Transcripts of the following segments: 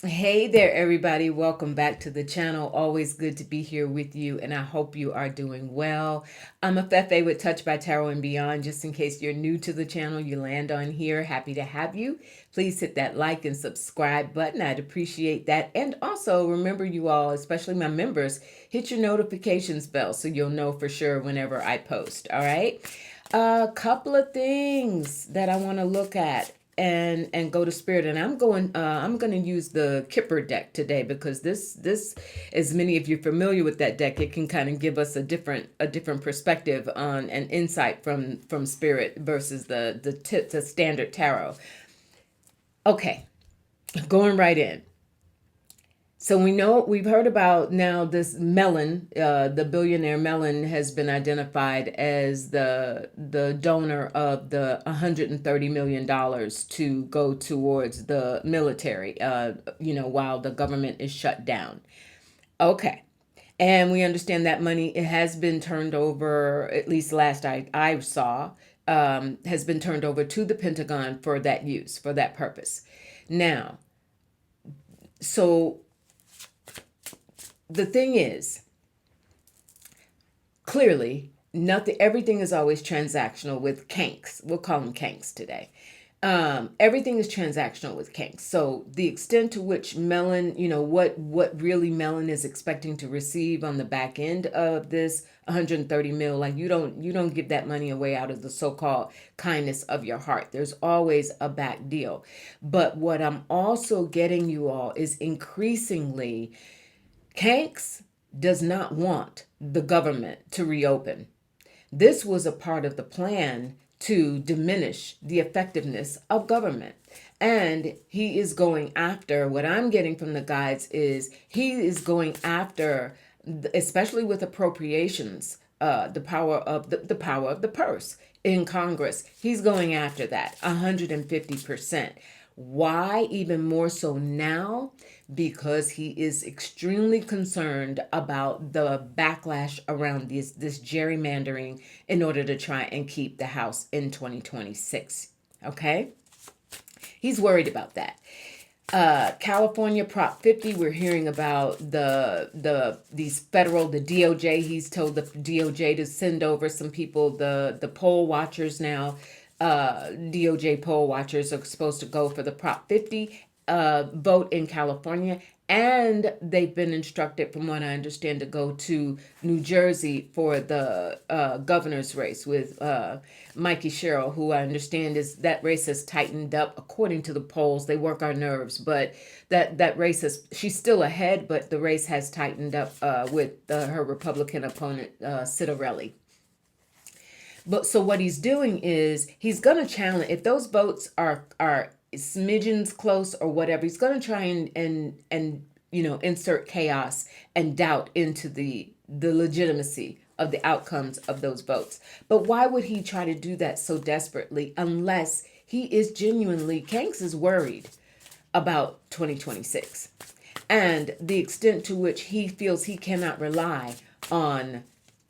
Hey there, everybody. Welcome back to the channel. Always good to be here with you, and I hope you are doing well. I'm a Fefe with Touch by Tarot and Beyond. Just in case you're new to the channel, you land on here. Happy to have you. Please hit that like and subscribe button. I'd appreciate that. And also remember, you all, especially my members, hit your notifications bell so you'll know for sure whenever I post. All right. A couple of things that I want to look at and go to spirit, and I'm going to use the Kipper deck today because this, as many of you familiar with that deck, it can kind of give us a different perspective on an insight from spirit versus the standard tarot. Okay, going right in. So we've heard about now this Mellon, the billionaire Mellon has been identified as the donor of the $130 million to go towards the military, while the government is shut down. Okay. And we understand that money, it has been turned over, at least last I saw, has been turned over to the Pentagon for that use, for that purpose. Now, so the thing is, clearly, nothing. Everything is always transactional with Canks. We'll call him Canks today. Everything is transactional with Kanks. So the extent to which Mellon, what really Mellon is expecting to receive on the back end of this 130 mil, like you don't give that money away out of the so-called kindness of your heart. There's always a back deal. But what I'm also getting you all is increasingly Kanks does not want the government to reopen. This was a part of the plan to diminish the effectiveness of government. And he is going after, what I'm getting from the guides is he is going after, especially with appropriations, the power of the purse in Congress. He's going after that 150%. Why even more so now? Because he is extremely concerned about the backlash around this gerrymandering in order to try and keep the House in 2026. Okay? He's worried about that. California Prop 50, we're hearing about the DOJ. He's told the DOJ to send over some people, the poll watchers now. DOJ poll watchers are supposed to go for the Prop 50 vote in California, and they've been instructed, from what I understand, to go to New Jersey for the governor's race with Mikey Sherrill, who I understand is that race has tightened up according to the polls. They work our nerves, but that race is, she's still ahead, but the race has tightened up with her Republican opponent Citarelli. But so what he's doing is he's going to challenge, if those votes are smidgens close or whatever, he's going to try and insert chaos and doubt into the legitimacy of the outcomes of those votes. But why would he try to do that so desperately unless he is genuinely, Kanks is worried about 2026 and the extent to which he feels he cannot rely on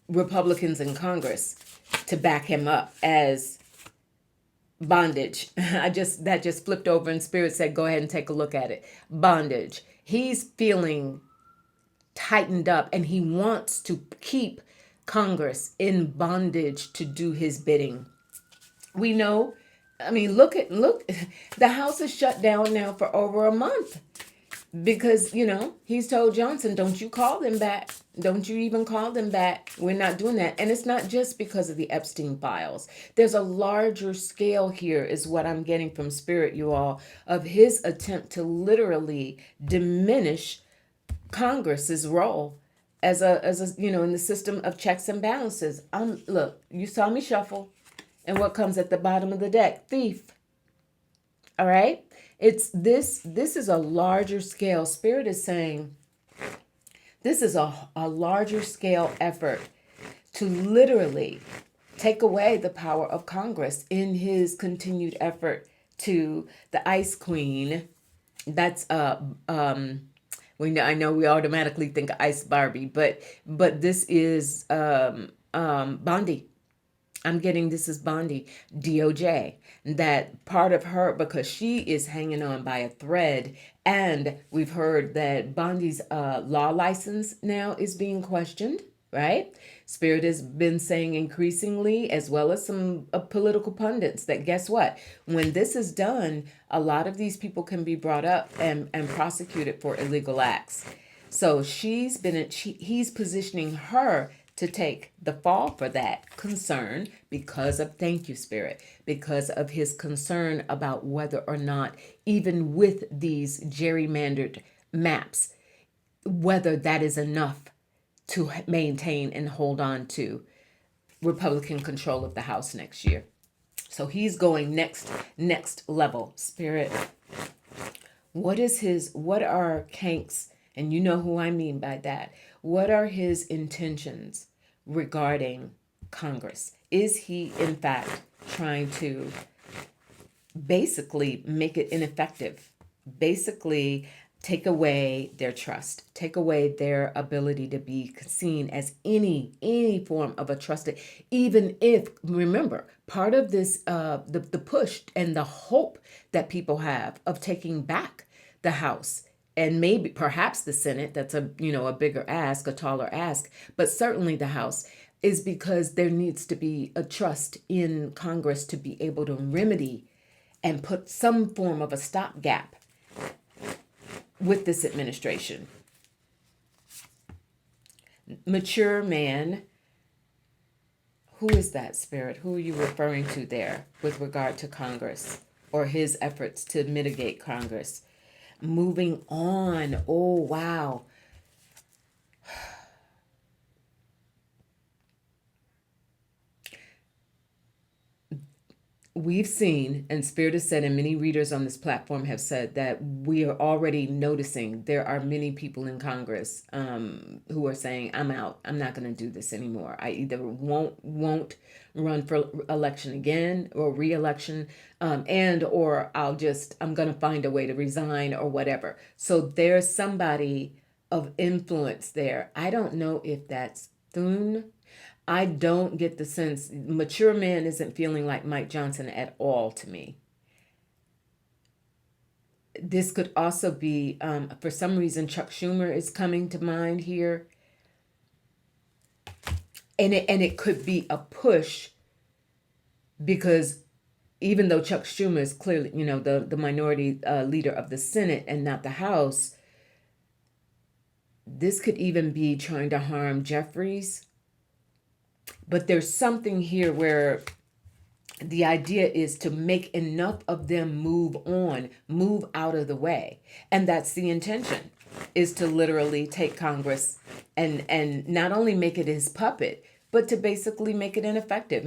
Republicans in Congress to back him up as bondage. That just flipped over and spirit said, go ahead and take a look at it. Bondage. He's feeling tightened up and he wants to keep Congress in bondage to do his bidding. We know, I mean, look, the House is shut down now for over a month because, he's told Johnson, don't you call them back. Don't you even call them back. We're not doing that. And it's not just because of the Epstein files. There's a larger scale here, is what I'm getting from Spirit, you all, of his attempt to literally diminish Congress's role as a in the system of checks and balances. Look, you saw me shuffle, and what comes at the bottom of the deck? Thief. All right? It's this is a larger scale. Spirit is saying this is a larger scale effort to literally take away the power of Congress in his continued effort to the Ice Queen. That's I know we automatically think of Ice Barbie, but this is Bondi. I'm getting this is Bondi, DOJ, that part of her, because she is hanging on by a thread. And we've heard that Bondi's law license now is being questioned, right? Spirit has been saying increasingly, as well as some political pundits, that guess what? When this is done, a lot of these people can be brought up and prosecuted for illegal acts. So he's positioning her to take the fall for that concern because of, thank you, Spirit, because of his concern about whether or not, even with these gerrymandered maps, whether that is enough to maintain and hold on to Republican control of the House next year. So he's going next level. Spirit, what are Canks, and you know who I mean by that, what are his intentions regarding Congress? Is he in fact trying to basically make it ineffective, basically take away their trust, take away their ability to be seen as any form of a trusted, even if, remember, part of this the push and the hope that people have of taking back the House and maybe perhaps the Senate, that's a bigger ask, a taller ask, but certainly the House, is because there needs to be a trust in Congress to be able to remedy and put some form of a stopgap with this administration. Mature man, who is that, Spirit? Who are you referring to there with regard to Congress or his efforts to mitigate Congress? Moving on. Oh, wow. We've seen, and Spirit has said, and many readers on this platform have said, that we are already noticing there are many people in Congress who are saying, I'm out. I'm not going to do this anymore. I either won't run for election again or re-election, or I'm going to find a way to resign or whatever. So there's somebody of influence there. I don't know if that's Thune. I don't get the sense, mature man isn't feeling like Mike Johnson at all to me. This could also be, for some reason, Chuck Schumer is coming to mind here. And it could be a push because even though Chuck Schumer is clearly, the minority leader of the Senate and not the House, this could even be trying to harm Jeffries. But there's something here where the idea is to make enough of them move on, move out of the way. And that's the intention, is to literally take Congress and not only make it his puppet, but to basically make it ineffective,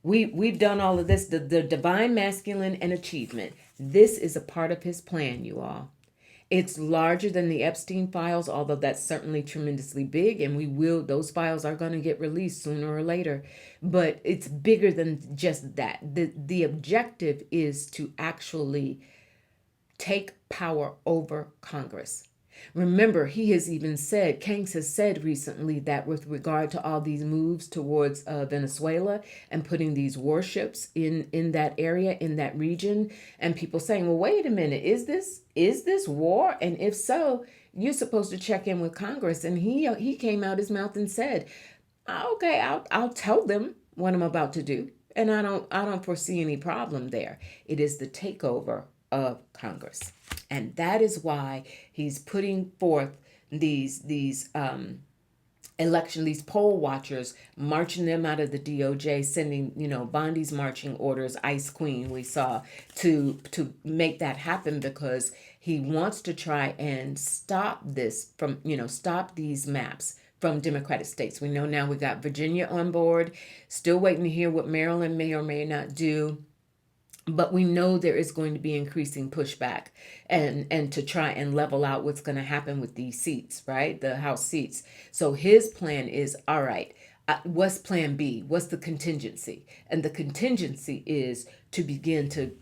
we've done all of this, the divine masculine and achievement. This is a part of his plan, you all. It's larger than the Epstein files, although that's certainly tremendously big, and those files are going to get released sooner or later. But it's bigger than just that. The objective is to actually take power over Congress. Remember, he has even said, Kanks has said recently that with regard to all these moves towards Venezuela and putting these warships in that area, in that region, and people saying, well, wait a minute, is this war? And if so, you're supposed to check in with Congress. And he came out his mouth and said, okay, I'll tell them what I'm about to do. And I don't foresee any problem there. It is the takeover of Congress. And that is why he's putting forth these poll watchers, marching them out of the DOJ, sending, Bondi's marching orders, Ice Queen, we saw, to make that happen, because he wants to try and stop this from, stop these maps from Democratic states. We know now we got Virginia on board, still waiting to hear what Maryland may or may not do. But we know there is going to be increasing pushback and to try and level out what's going to happen with these seats, right? The House seats. So his plan is, all right, what's plan B? What's the contingency? And the contingency is to begin to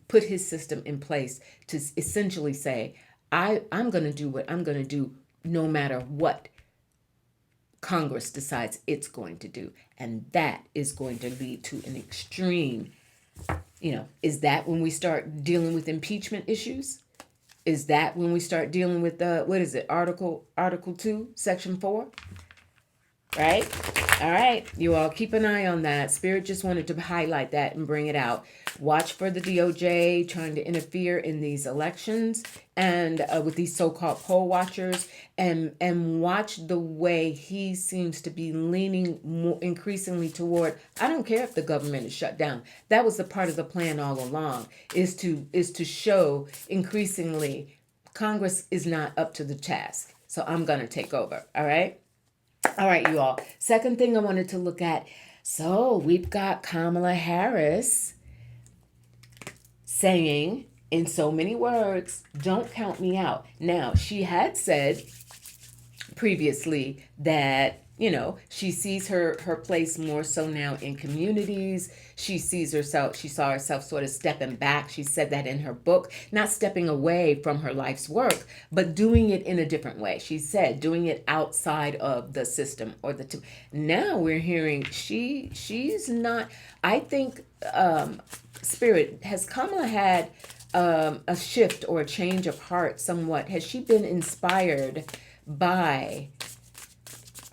put his system in place to essentially say, I'm going to do what I'm going to do no matter what Congress decides it's going to do. And that is going to lead to an extreme, is that when we start dealing with impeachment issues? Is that when we start dealing with what is it, Article 2, Section 4? Right? All right. You all keep an eye on that. Spirit just wanted to highlight that and bring it out. Watch for the DOJ trying to interfere in these elections and with these so-called poll watchers, and watch the way he seems to be leaning more increasingly toward, I don't care if the government is shut down. That was the part of the plan all along, is to show increasingly Congress is not up to the task. So I'm going to take over. All right. All right, you all. Second thing I wanted to look at. So we've got Kamala Harris saying in so many words, don't count me out. Now, she had said previously that, she sees her place more so now in communities. She saw herself sort of stepping back. She said that in her book, not stepping away from her life's work, but doing it in a different way. She said doing it outside of the system or now we're hearing she's not, I think, Spirit, has Kamala had a shift or a change of heart somewhat? Has she been inspired by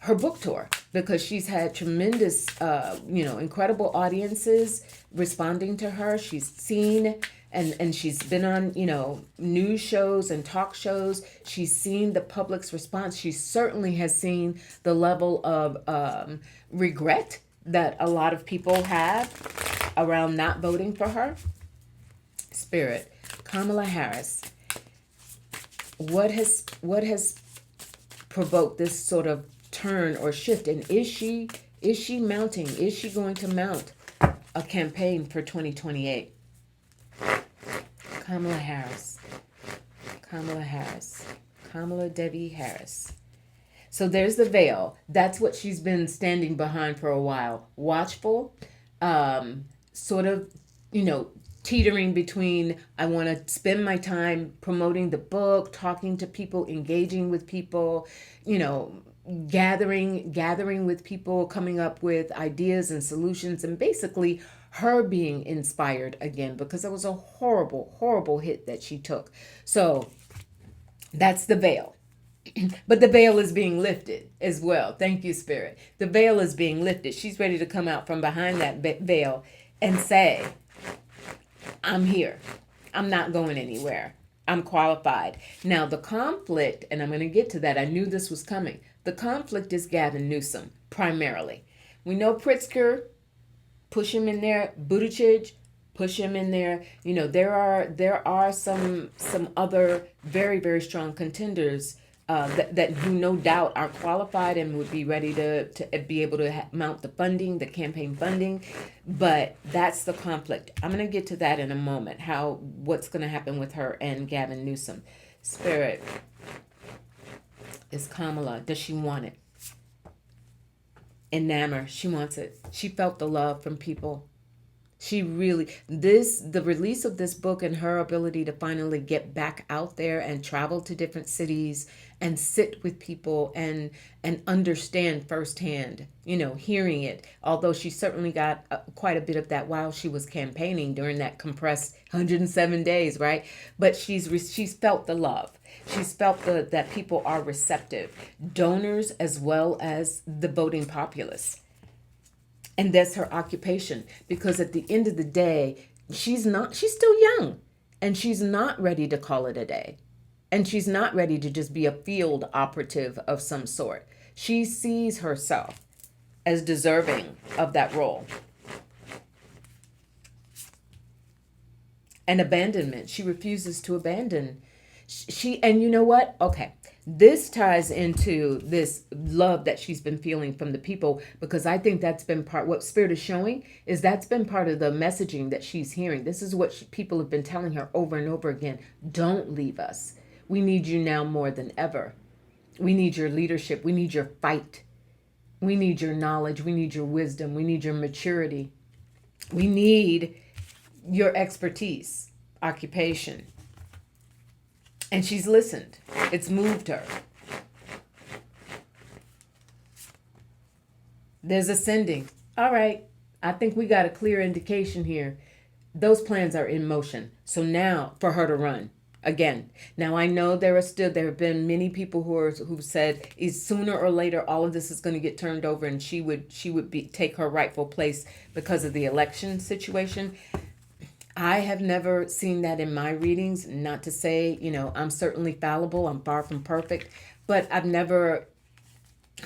her book tour? Because she's had tremendous, incredible audiences responding to her. She's seen and she's been on, news shows and talk shows. She's seen the public's response. She certainly has seen the level of regret that a lot of people have around not voting for her. Spirit, Kamala Harris, what has provoked this sort of turn or shift, and is she going to mount a campaign for 2028? Kamala Devi Harris. So there's the veil. That's what she's been standing behind for a while. Watchful, sort of, teetering between, I want to spend my time promoting the book, talking to people, engaging with people, gathering with people, coming up with ideas and solutions, and basically her being inspired again, because it was a horrible, horrible hit that she took. So that's the veil. But the veil is being lifted as well. Thank you, Spirit. The veil is being lifted. She's ready to come out from behind that veil and say, I'm here. I'm not going anywhere. I'm qualified. Now, the conflict, and I'm going to get to that. I knew this was coming. The conflict is Gavin Newsom, primarily. We know Pritzker, push him in there. Buttigieg, push him in there. There are some other very, very strong contenders that who no doubt are qualified and would be ready to be able to mount the funding, the campaign funding. But that's the conflict. I'm going to get to that in a moment, what's going to happen with her and Gavin Newsom. Spirit, is Kamala, does she want it? Enamored, she wants it. She felt the love from people. She really, the release of this book and her ability to finally get back out there and travel to different cities and sit with people and understand firsthand, hearing it. Although she certainly got quite a bit of that while she was campaigning during that compressed 107 days, right? But she's felt the love. She's felt that people are receptive, donors as well as the voting populace. And that's her occupation, because at the end of the day, she's still young, and she's not ready to call it a day. And she's not ready to just be a field operative of some sort. She sees herself as deserving of that role. And abandonment. She refuses to abandon. And you know what? Okay. This ties into this love that she's been feeling from the people, because I think that's been what Spirit is showing is that's been part of the messaging that she's hearing. This is what people have been telling her over and over again. Don't leave us. We need you now more than ever. We need your leadership. We need your fight. We need your knowledge. We need your wisdom. We need your maturity. We need your expertise, occupation. And she's listened. It's moved her. There's ascending. All right. I think we got a clear indication here. Those plans are in motion. So now for her to run again. Now I know there have been many people who've said is sooner or later all of this is going to get turned over and she would take her rightful place because of the election situation. I have never seen that in my readings. Not to say, I'm certainly fallible. I'm far from perfect, but I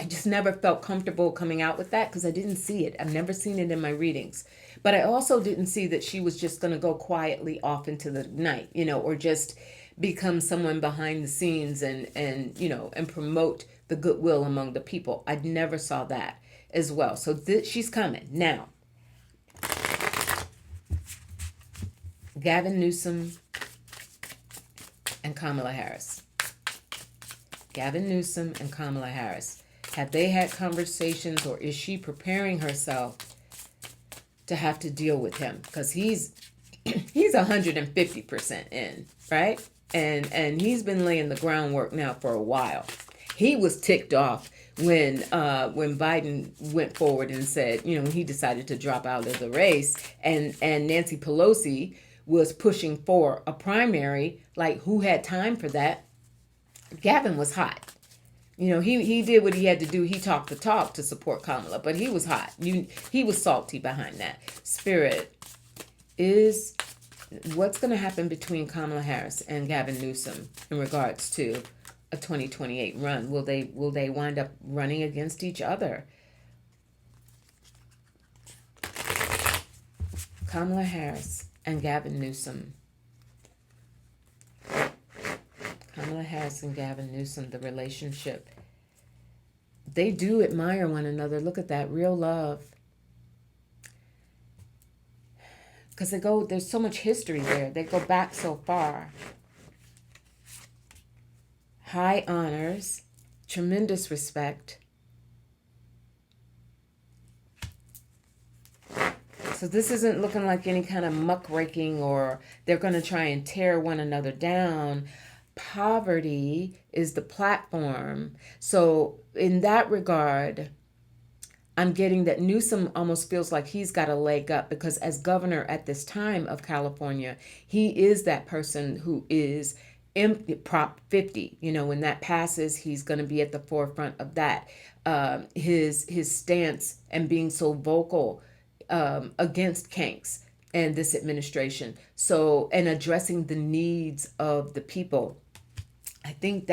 just never felt comfortable coming out with that because I didn't see it. I've never seen it in my readings. But I also didn't see that she was just going to go quietly off into the night, or just become someone behind the scenes and promote the goodwill among the people. I never saw that as well. So she's coming. Now, Gavin Newsom and Kamala Harris. Gavin Newsom and Kamala Harris. Have they had conversations, or is she preparing herself to have to deal with him? Because he's 150% in, right? And he's been laying the groundwork now for a while. He was ticked off when Biden went forward and said, when he decided to drop out of the race, and Nancy Pelosi was pushing for a primary. Like, who had time for that? Gavin was hot. He did what he had to do. He talked the talk to support Kamala, but he was hot. He was salty behind that. Spirit is what's going to happen between Kamala Harris and Gavin Newsom in regards to a 2028 run. Will they wind up running against each other? Kamala Harris and Gavin Newsom. Kamala Harris and Gavin Newsom, the relationship. They do admire one another. Look at that, real love. Because there's so much history there. They go back so far. High honors, tremendous respect. So this isn't looking like any kind of muckraking or they're going to try and tear one another down. Poverty is the platform. So in that regard, I'm getting that Newsom almost feels like he's got a leg up because as governor at this time of California, he is that person who is in Prop 50. When that passes, he's going to be at the forefront of that. His stance and being so vocal against Canks and this administration. So, and addressing the needs of the people. I think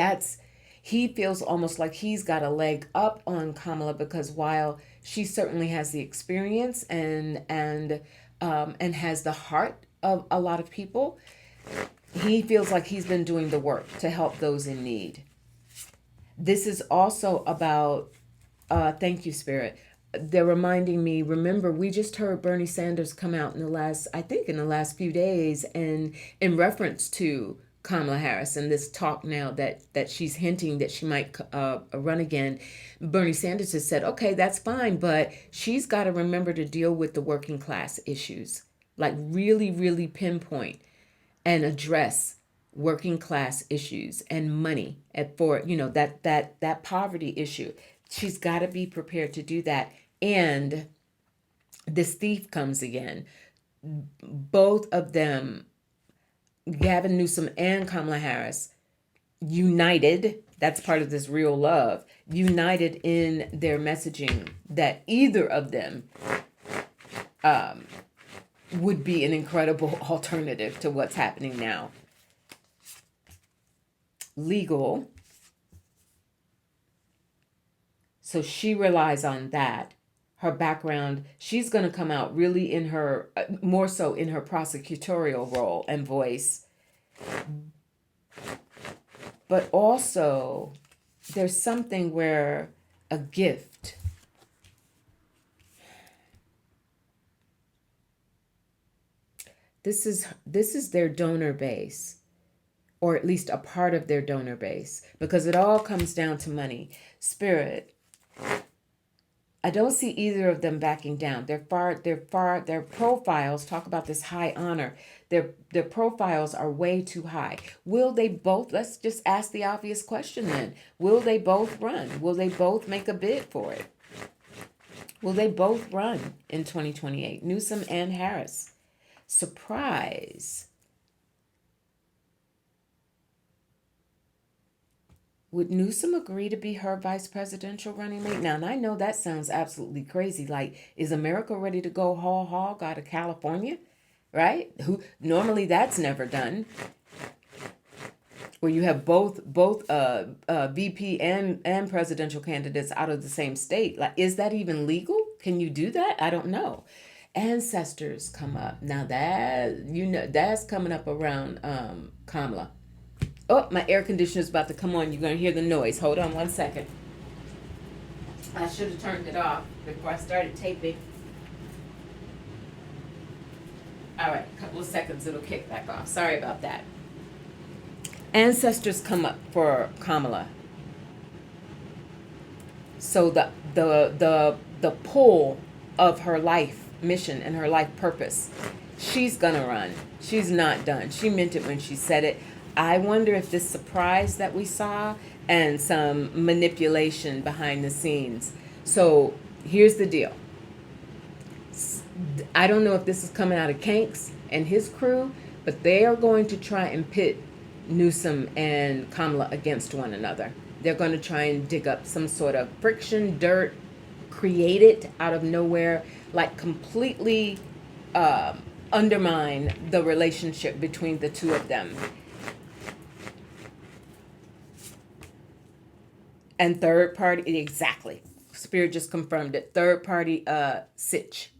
he feels almost like he's got a leg up on Kamala because while she certainly has the experience and has the heart of a lot of people, he feels like he's been doing the work to help those in need. This is also about, thank you, Spirit. They're reminding me, remember, we just heard Bernie Sanders come out in the last few days and in reference to Kamala Harris and this talk now that she's hinting that she might run again. Bernie Sanders has said, okay, that's fine, but she's got to remember to deal with the working class issues, like really, really pinpoint and address working class issues and money for that poverty issue. She's got to be prepared to do that. And this thief comes again. Both of them, Gavin Newsom and Kamala Harris, united, that's part of this real love, united in their messaging that either of them would be an incredible alternative to what's happening now. Legal. So she relies on that. Her background, she's going to come out really in her, more so in her prosecutorial role and voice. But also, there's something where a gift. This is their donor base, or at least a part of their donor base, because it all comes down to money. Spirit, I don't see either of them backing down. Their profiles talk about this high honor. Their profiles are way too high. Will they both, let's just ask the obvious question then. Will they both run? Will they both make a bid for it? Will they both run in 2028? Newsom and Harris. Surprise. Would Newsom agree to be her vice presidential running mate? Now, and I know that sounds absolutely crazy. Like, is America ready to go whole hog out of California? Right? Who normally that's never done. Where you have both VP and presidential candidates out of the same state. Like, is that even legal? Can you do that? I don't know. Ancestors come up now. That that's coming up around Kamala. Oh, my air conditioner is about to come on. You're gonna hear the noise. Hold on 1 second. I should have turned it off before I started taping. All right, a couple of seconds, it'll kick back off. Sorry about that. Ancestors come up for Kamala. So the pull of her life mission and her life purpose, she's gonna run. She's not done. She meant it when she said it. I wonder if this surprise that we saw and some manipulation behind the scenes. So here's the deal. I don't know if this is coming out of Canks and his crew, but they are going to try and pit Newsom and Kamala against one another. They're going to try and dig up some sort of friction, dirt, create it out of nowhere, like completely undermine the relationship between the two of them. And third party, exactly. Spirit just confirmed it. Third party sitch.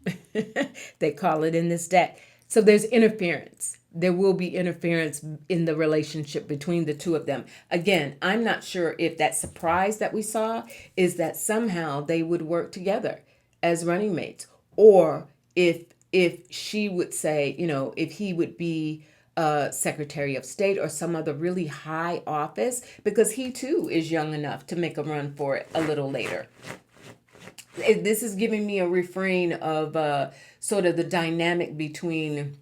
They call it in this deck. So there's interference. There will be interference in the relationship between the two of them. Again, I'm not sure if that surprise that we saw is that somehow they would work together as running mates, or if she would say, if he would be Secretary of State or some other really high office, because he too is young enough to make a run for it a little later. This is giving me a refrain of sort of the dynamic between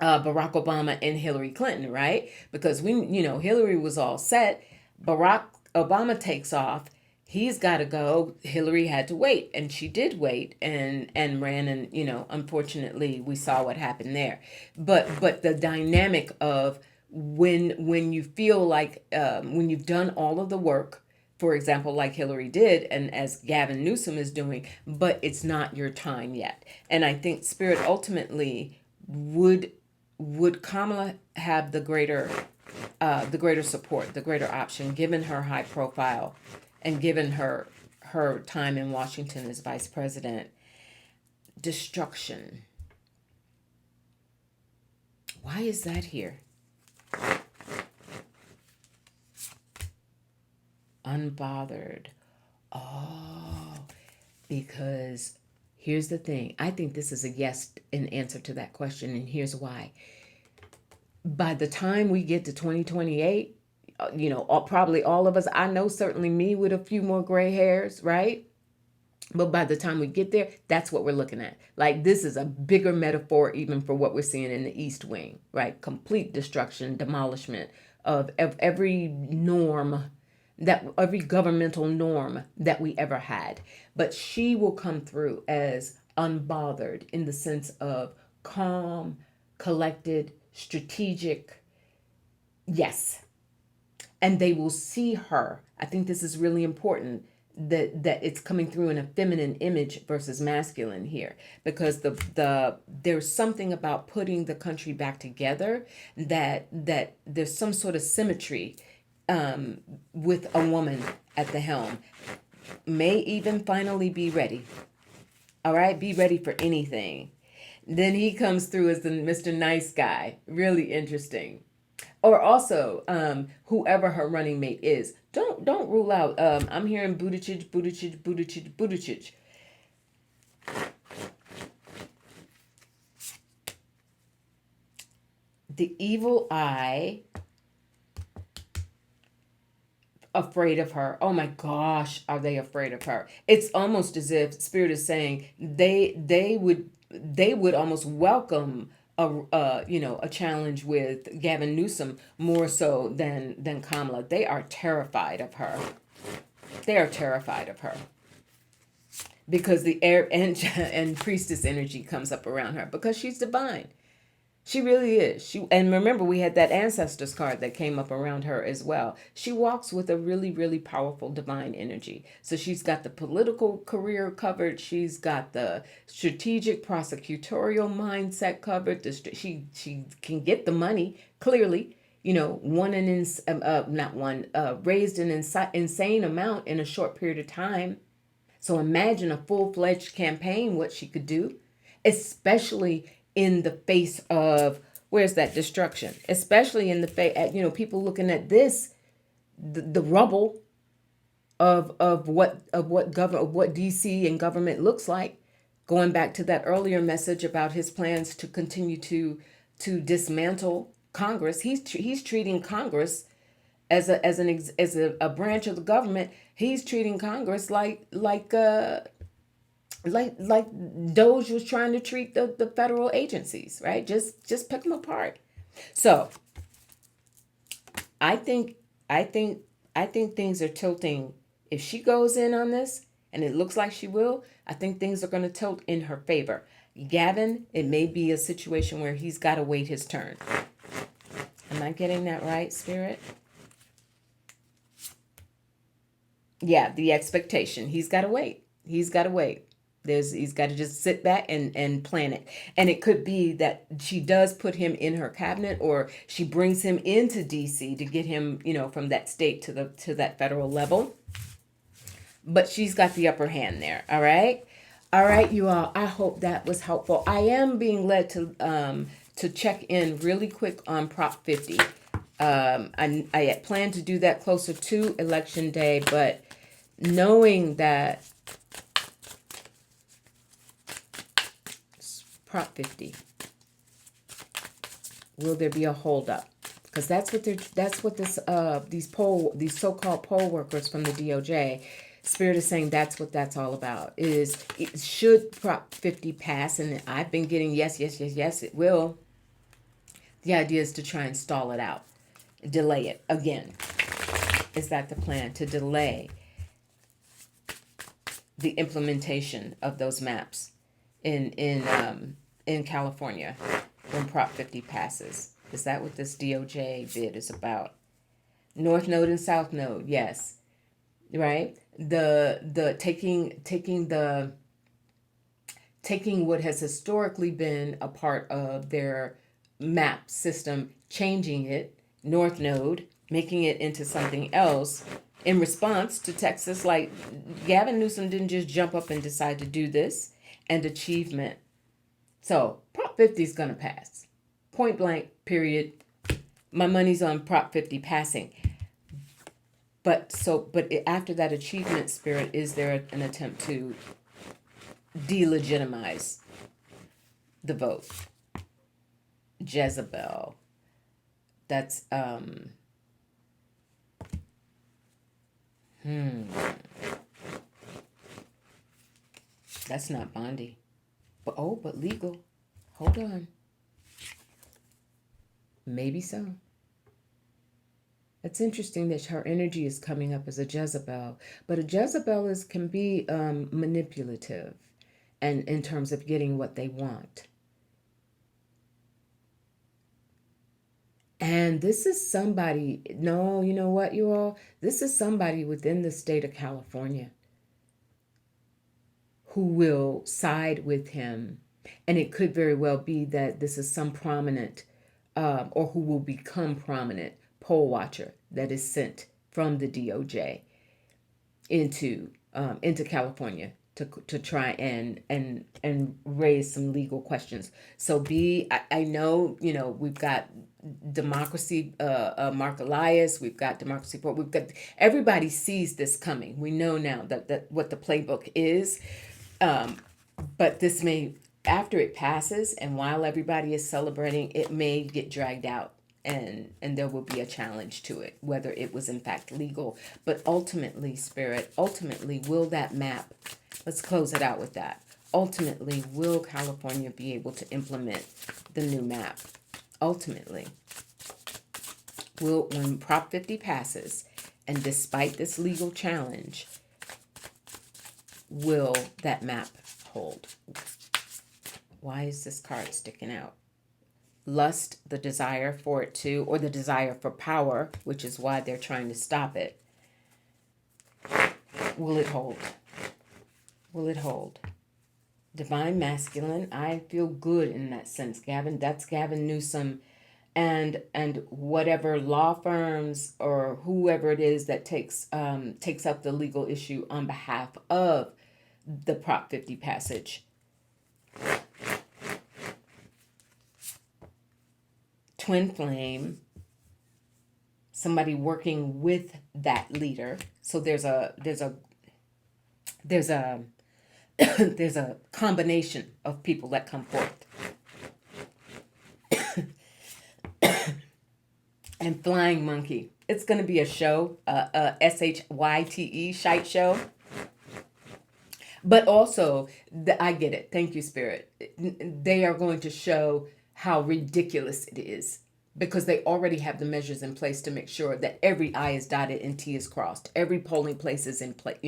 Barack Obama and Hillary Clinton, right? Because Hillary was all set. Barack Obama takes off. He's got to go. Hillary had to wait, and she did wait and ran, and unfortunately we saw what happened there. But the dynamic of when you feel like when you've done all of the work, for example, like Hillary did, and as Gavin Newsom is doing, but it's not your time yet. And I think Spirit ultimately would Kamala have the greater support, the greater option, given her high profile and given her time in Washington as vice president. Destruction. Why is that here? Unbothered. Oh, because here's the thing. I think this is a yes in answer to that question, and here's why. By the time we get to 2028, probably all of us, I know certainly me with a few more gray hairs, right? But by the time we get there, that's what we're looking at. Like, this is a bigger metaphor even for what we're seeing in the East Wing, right? Complete destruction, demolishment of every norm, every governmental norm that we ever had. But she will come through as unbothered in the sense of calm, collected, strategic. Yes. And they will see her. I think this is really important that it's coming through in a feminine image versus masculine here, because there's something about putting the country back together that there's some sort of symmetry with a woman at the helm. May even finally be ready. All right, be ready for anything. Then he comes through as the Mr. Nice Guy. Really interesting. Or also, whoever her running mate is, don't rule out. I'm hearing Buttigieg. The evil eye, afraid of her. Oh my gosh, are they afraid of her? It's almost as if Spirit is saying they would almost welcome a challenge with Gavin Newsom more so than Kamala. They are terrified of her. They are terrified of her. because the air and priestess energy comes up around her because she's divine. She really is. And remember, we had that ancestors card that came up around her as well. She walks with a really, really powerful divine energy. So she's got the political career covered. She's got the strategic prosecutorial mindset covered. She can get the money clearly. Raised an insane amount in a short period of time. So imagine a full-fledged campaign, what she could do, especially in the face of, where's that destruction? Especially in the face, people looking at this, the rubble of what DC and government looks like. Going back to that earlier message about his plans to continue to dismantle Congress, he's treating Congress as a branch of the government. He's treating Congress like Doge was trying to treat the federal agencies, right? Just pick them apart. So I think things are tilting. If she goes in on this, and it looks like she will, I think things are going to tilt in her favor. Gavin, it may be a situation where he's got to wait his turn. Am I getting that right, Spirit? Yeah, the expectation. He's got to wait. He's got to wait. He's got to just sit back and plan it. And it could be that she does put him in her cabinet, or she brings him into DC to get him, from that state to that federal level. But she's got the upper hand there. All right. All right, you all. I hope that was helpful. I am being led to check in really quick on Prop 50. I had planned to do that closer to Election Day, but knowing that Prop 50, will there be a holdup? Because that's what these so-called poll workers from the DOJ, Spirit is saying that's what that's all about. Should Prop 50 pass? And I've been getting yes, it will. The idea is to try and stall it out, delay it again. Is that the plan? To delay the implementation of those maps in California when Prop 50 passes? Is that what this DOJ bid is about? North Node and South Node, yes, right. The taking what has historically been a part of their map system, changing it, North Node, making it into something else in response to Texas. Like, Gavin Newsom didn't just jump up and decide to do this, and achievement. So Prop 50 is going to pass. Point blank, period. My money's on Prop 50 passing. But after that achievement, Spirit, is there an attempt to delegitimize the vote? Jezebel. That's that's not Bondi. But legal. Hold on. Maybe so. It's interesting that her energy is coming up as a Jezebel, but a Jezebel can be manipulative, and in terms of getting what they want. And this is somebody. No, you know what, you all? This is somebody within the state of California who will side with him, and it could very well be that this is some prominent, or who will become prominent poll watcher that is sent from the DOJ into California to try and raise some legal questions. So I know, we've got Democracy, Mark Elias, we've got Democracy Report, we've got, everybody sees this coming. We know now that what the playbook is, but this may, after it passes and while everybody is celebrating, it may get dragged out. And there will be a challenge to it, whether it was in fact legal. But ultimately, Spirit, will that map, let's close it out with that. Ultimately, will California be able to implement the new map? Ultimately, when Prop 50 passes, and despite this legal challenge, will that map hold? Why is this card sticking out? Lust, the desire for it to, or the desire for power, which is why they're trying to stop it. Will it hold? Will it hold? Divine masculine, I feel good in that sense, Gavin. That's Gavin Newsom and whatever law firms or whoever it is that takes up the legal issue on behalf of the Prop 50 passage. Twin flame, somebody working with that leader. So there's a there's a combination of people that come forth. And flying monkey. It's going to be a show, SHYTE, shite show. But also, I get it. Thank you, Spirit. They are going to show how ridiculous it is because they already have the measures in place to make sure that every I is dotted and T is crossed. Every polling place is in place.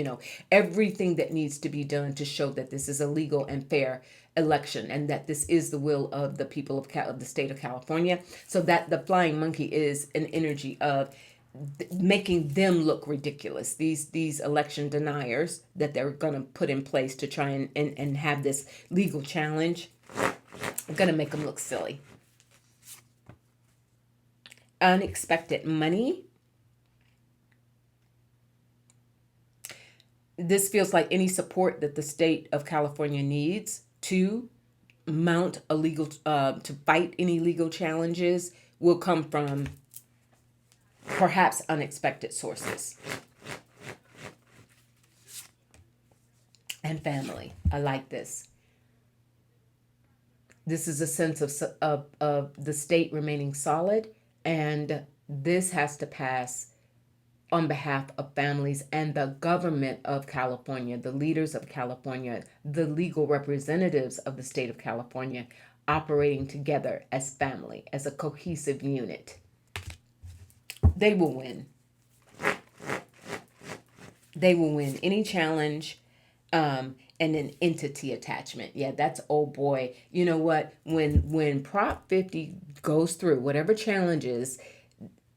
Everything that needs to be done to show that this is a legal and fair election and that this is the will of the people of the state of California. So that the flying monkey is an energy of making them look ridiculous. These election deniers that they're going to put in place to try and have this legal challenge are going to make them look silly. Unexpected money. This feels like any support that the state of California needs to mount a legal, to fight any legal challenges will come from perhaps unexpected sources. And family. I like this. This is a sense of the state remaining solid, and this has to pass on behalf of families and the government of California, the leaders of California, the legal representatives of the state of California, operating together as family, as a cohesive unit. They will win. They will win any challenge and an entity attachment. Yeah, that's, oh boy. You know what? When Prop 50 goes through, whatever challenges,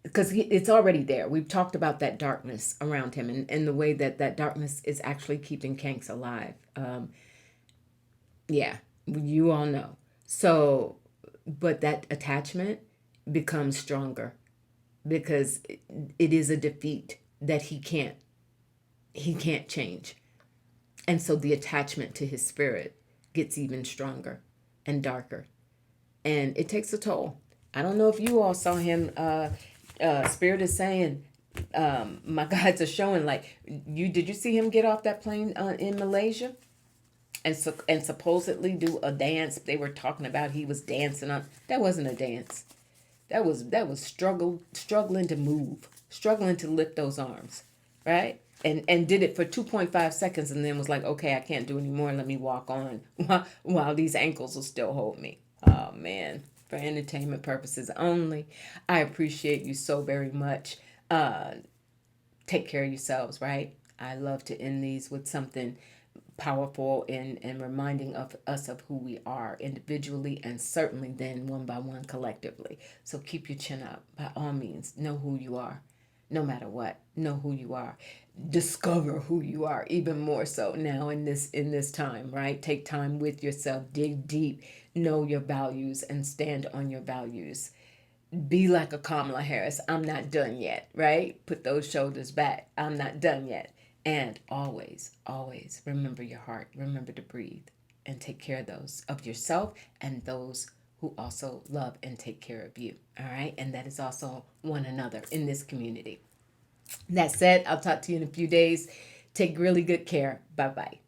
because it's already there. We've talked about that darkness around him and the way that darkness is actually keeping Canks alive. Yeah, you all know. So, but that attachment becomes stronger because it is a defeat that he can't change. And so the attachment to his spirit gets even stronger and darker. And it takes a toll. I don't know if you all saw him. Spirit is saying, my guides are showing, like, did you see him get off that plane in Malaysia? And supposedly do a dance. They were talking about he was dancing on. That wasn't a dance. That was struggling to move, struggling to lift those arms, right? And did it for 2.5 seconds and then was like, okay, I can't do anymore. Let me walk on while these ankles will still hold me. Oh, man. For entertainment purposes only. I appreciate you so very much. Take care of yourselves, right? I love to end these with something powerful and reminding of us of who we are individually and certainly then one by one collectively. So keep your chin up. By all means, know who you are. No matter what, know who you are. Discover who you are even more so now in this time, right? Take time with yourself, dig deep, know your values and stand on your values. Be like a Kamala Harris. I'm not done yet, right? Put those shoulders back. I'm not done yet. And always, always remember your heart. Remember to breathe and take care of yourself and those who also love and take care of you. All right. And that is also one another in this community. That said, I'll talk to you in a few days. Take really good care. Bye-bye.